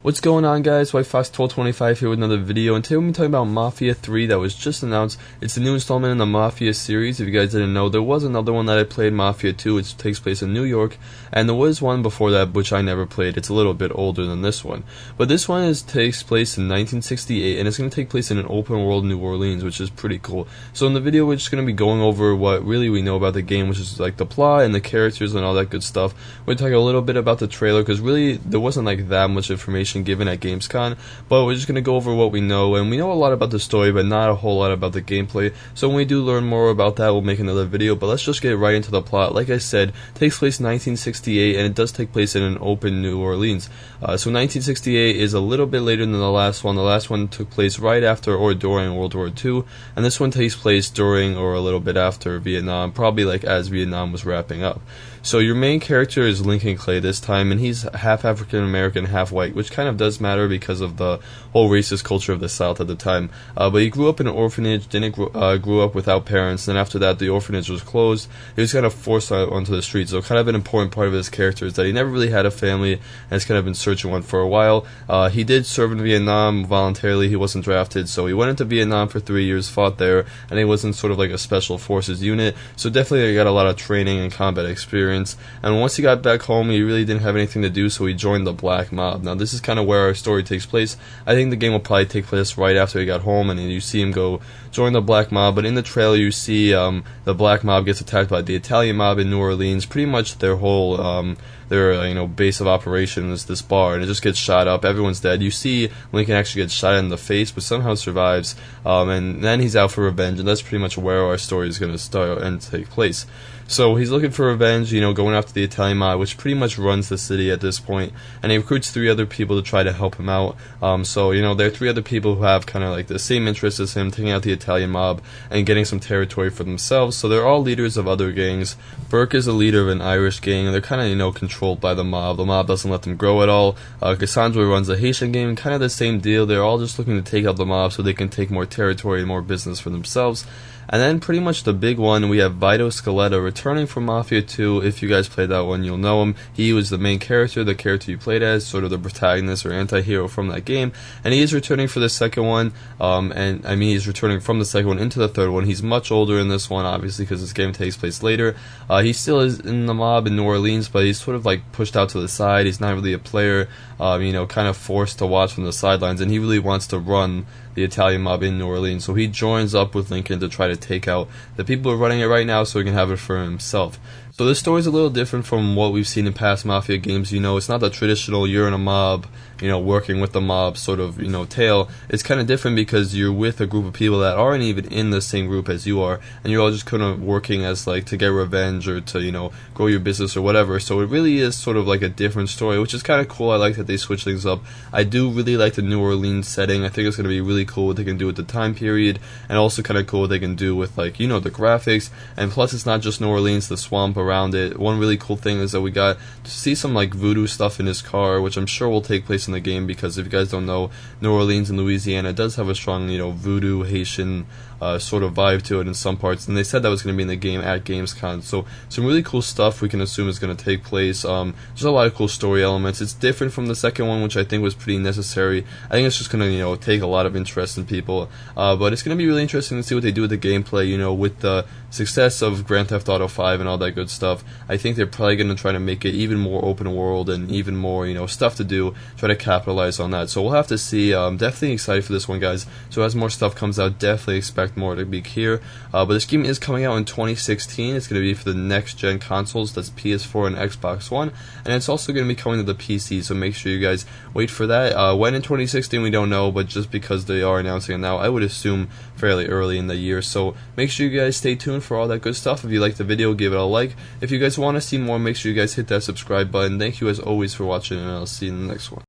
What's going on, guys? WhiteFox1225 here with another video, and today we're going to be talking about Mafia 3 that was just announced. It's the new installment in the Mafia series. If you guys didn't know, there was another one that I played, Mafia 2, which takes place in New York, and there was one before that which I never played. It's a little bit older than this one. But this one takes place in 1968, and it's going to take place in an open world New Orleans, which is pretty cool. So in the video we're just going to be going over what really we know about the game, which is like the plot and the characters and all that good stuff. We're going to talk a little bit about the trailer, because really there wasn't like that much information given at Gamescon, but we're just going to go over what we know, and we know a lot about the story but not a whole lot about the gameplay. So when we do learn more about that, we'll make another video, but let's just get right into the plot. Like I said, it takes place in 1968, and it does take place in an open New Orleans. So 1968 is a little bit later than the last one. The last one took place right after or during World War II, and this one takes place during or a little bit after Vietnam, probably like as Vietnam was wrapping up. So your main character is Lincoln Clay this time, and he's half African American, half white, which kind of does matter because of the whole racist culture of the South at the time. But he grew up in an orphanage, grew up without parents, and after that the orphanage was closed. He was kind of forced out onto the streets. So kind of an important part of his character is that he never really had a family, and has kind of been searching one for a while. He did serve in Vietnam voluntarily. He wasn't drafted, so he went into Vietnam for 3 years, fought there, and he was in sort of like a special forces unit. So definitely he got a lot of training and combat experience. And once he got back home, he really didn't have anything to do, so he joined the Black Mob. Now this is kind of where our story takes place. I think the game will probably take place right after he got home, and you see him go join the Black Mob. But in the trailer you see the Black Mob gets attacked by the Italian mob in New Orleans. Pretty much their whole their base of operation is this bar, and it just gets shot up. Everyone's dead. You see Lincoln actually gets shot in the face, but somehow survives, and then he's out for revenge, and that's pretty much where our story is going to start and take place. So he's looking for revenge, going after the Italian mob, which pretty much runs the city at this point, and he recruits 3 other people to try to help him out. So there are 3 other people who have kind of like the same interests as him, taking out the Italian mob and getting some territory for themselves. So they're all leaders of other gangs. Burke is a leader of an Irish gang, and they're kind of controlled by the mob. The mob doesn't let them grow at all. Cassandra runs a Haitian gang, kind of the same deal. They're all just looking to take out the mob so they can take more territory and more business for themselves. And then pretty much the big one, we have Vito Scaletta returning from Mafia 2. If you guys played that one, you'll know him. He was the main character, the character you played as, sort of the protagonist or anti-hero from that game. And he is returning for the second one, and I mean he's returning from the second one into the third one. He's much older in this one, obviously, because this game takes place later. He still is in the mob in New Orleans, but he's sort of like pushed out to the side. He's not really a player, kind of forced to watch from the sidelines, and he really wants to run the Italian mob in New Orleans. So he joins up with Lincoln to try to take out the people who are running it right now so he can have it for himself. So this story is a little different from what we've seen in past Mafia games. It's not the traditional you're in a mob, working with the mob sort of, tale. It's kind of different because you're with a group of people that aren't even in the same group as you are, and you're all just kind of working as like to get revenge or to, grow your business or whatever. So it really is sort of like a different story, which is kind of cool. I like that they switch things up. I do really like the New Orleans setting. I think it's going to be really cool what they can do with the time period, and also kind of cool what they can do with like, the graphics. And plus it's not just New Orleans, the swamp around it. One really cool thing is that we got to see some like voodoo stuff in his car, which I'm sure will take place in the game, because if you guys don't know, New Orleans and Louisiana does have a strong voodoo Haitian sort of vibe to it in some parts, and they said that was going to be in the game at Gamescon. So some really cool stuff we can assume is going to take place. There's a lot of cool story elements. It's different from the second one, which I think was pretty necessary. I think it's just going to take a lot of interest in people, but it's going to be really interesting to see what they do with the gameplay. With the success of Grand Theft Auto 5 and all that good stuff, I think they're probably going to try to make it even more open world and even more stuff to do, try to capitalize on that. So we'll have to see. Definitely excited for this one, guys. So as more stuff comes out, definitely expect more to be here. But this game is coming out in 2016. It's going to be for the next gen consoles, that's PS4 and Xbox One, and it's also going to be coming to the PC, so make sure you guys wait for that. When in 2016 we don't know, but just because they are announcing it now, I would assume fairly early in the year. So make sure you guys stay tuned for all that good stuff. If you liked the video, give it a like. If you guys want to see more, make sure you guys hit that subscribe button. Thank you as always for watching, and I'll see you in the next one.